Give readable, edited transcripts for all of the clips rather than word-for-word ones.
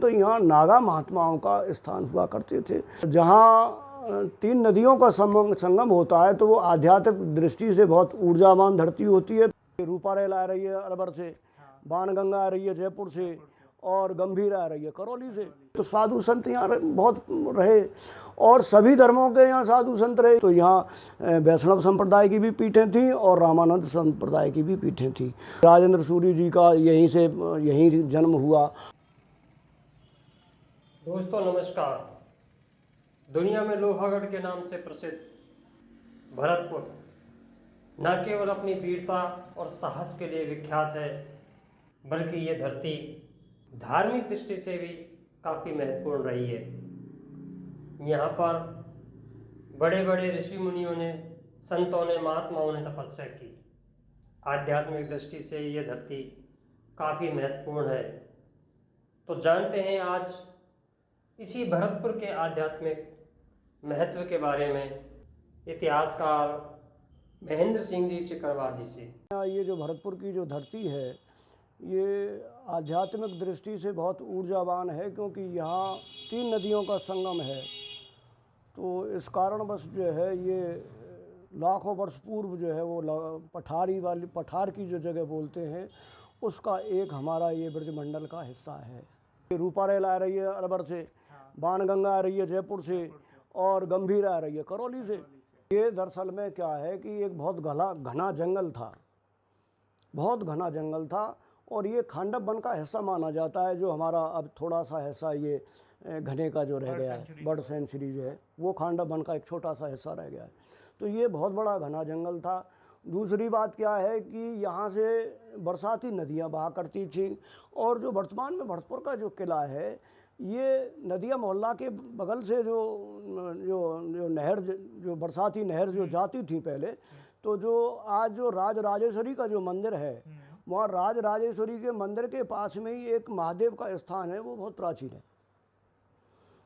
तो यहाँ नागा महात्माओं का स्थान हुआ करते थे। जहाँ तीन नदियों का संगम होता है तो वो आध्यात्मिक दृष्टि से बहुत ऊर्जावान धरती होती है। रूपा रेल आ रही है अलवर से, बाणगंगा आ रही है जयपुर से, और गंभीर आ रही है करौली से। तो साधु संत यहाँ बहुत रहे और सभी धर्मों के यहाँ साधु संत रहे। तो यहाँ वैष्णव संप्रदाय की भी पीठें थीं और रामानंद संप्रदाय की भी पीठें थीं। राजेंद्र सूरी जी का यहीं जन्म हुआ। दोस्तों नमस्कार। दुनिया में लोहागढ़ के नाम से प्रसिद्ध भरतपुर न केवल अपनी वीरता और साहस के लिए विख्यात है, बल्कि ये धरती धार्मिक दृष्टि से भी काफ़ी महत्वपूर्ण रही है। यहाँ पर बड़े बड़े ऋषि मुनियों ने, संतों ने, महात्माओं ने तपस्या की। आध्यात्मिक दृष्टि से ये धरती काफ़ी महत्वपूर्ण है। तो जानते हैं आज इसी भरतपुर के आध्यात्मिक महत्व के बारे में इतिहासकार महेंद्र सिंह जी सिकरवार जी से। ये जो भरतपुर की जो धरती है ये आध्यात्मिक दृष्टि से बहुत ऊर्जावान है, क्योंकि यहाँ तीन नदियों का संगम है। तो इस कारणवश जो है ये लाखों वर्ष पूर्व जो है वो पठार की जो जगह बोलते हैं उसका एक हमारा ये ब्रजमंडल का हिस्सा है। रूपा रेल आ रही है अलवर से, बाणगंगा आ रही है जयपुर से, और गंभीर आ रही है करौली से। ये दरअसल में क्या है कि एक बहुत घना जंगल था, बहुत घना जंगल था, और ये खांडव वन का हिस्सा माना जाता है। जो हमारा अब थोड़ा सा हिस्सा ये घने का जो रह गया है, बर्ड सेंचुरी जो है, वो खांडव वन का एक छोटा सा हिस्सा रह गया है। तो ये बहुत बड़ा घना जंगल था। दूसरी बात क्या है कि यहाँ से बरसाती नदियाँ बहा करती थी, और जो वर्तमान में भरतपुर का जो किला है ये नदिया मोहल्ला के बगल से जो जो नहर, जो बरसाती नहर जो जाती थी पहले, तो जो आज जो राजराजेश्वरी का जो मंदिर है, वहाँ राजराजेश्वरी के मंदिर के पास में ही एक महादेव का स्थान है, वो बहुत प्राचीन है।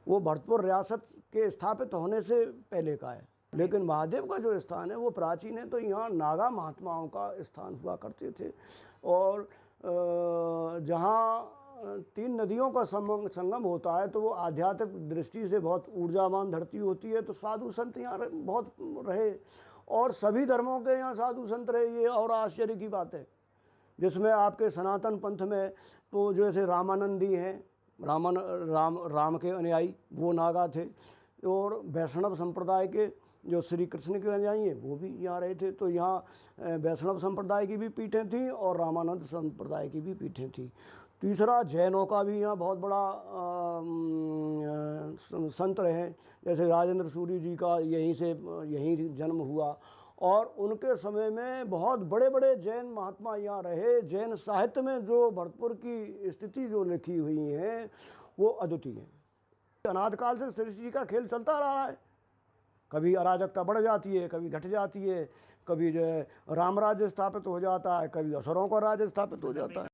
वो भरतपुर रियासत के स्थापित होने से पहले का है, लेकिन महादेव का जो स्थान है वो प्राचीन है। तो यहाँ नागा महात्माओं का स्थान हुआ करते थे। और जहाँ तीन नदियों का संगम होता है तो वो आध्यात्मिक दृष्टि से बहुत ऊर्जावान धरती होती है। तो साधु संत यहाँ बहुत रहे और सभी धर्मों के यहाँ साधु संत रहे। ये और आश्चर्य की बात है, जिसमें आपके सनातन पंथ में तो जैसे रामानंदी हैं, राम के अनुयायी, वो नागा थे। और वैष्णव संप्रदाय के जो श्री कृष्ण के अनुयायी हैं वो भी यहाँ रहे थे। तो यहाँ वैष्णव संप्रदाय की भी पीठें थीं और रामानंद संप्रदाय की भी पीठें थीं। तीसरा, जैनों का भी यहाँ बहुत बड़ा संत रहे, जैसे राजेंद्र सूरी जी का यहीं जन्म हुआ। और उनके समय में बहुत बड़े बड़े जैन महात्मा यहाँ रहे। जैन साहित्य में जो भरतपुर की स्थिति जो लिखी हुई है वो अद्वितीय है। अनादिकाल से सृष्टि जी का खेल चलता रहा है। कभी अराजकता बढ़ जाती है, कभी घट जाती है, कभी जो है राम राज्य स्थापित हो जाता है, कभी असुरों का राज्य स्थापित हो जाता है।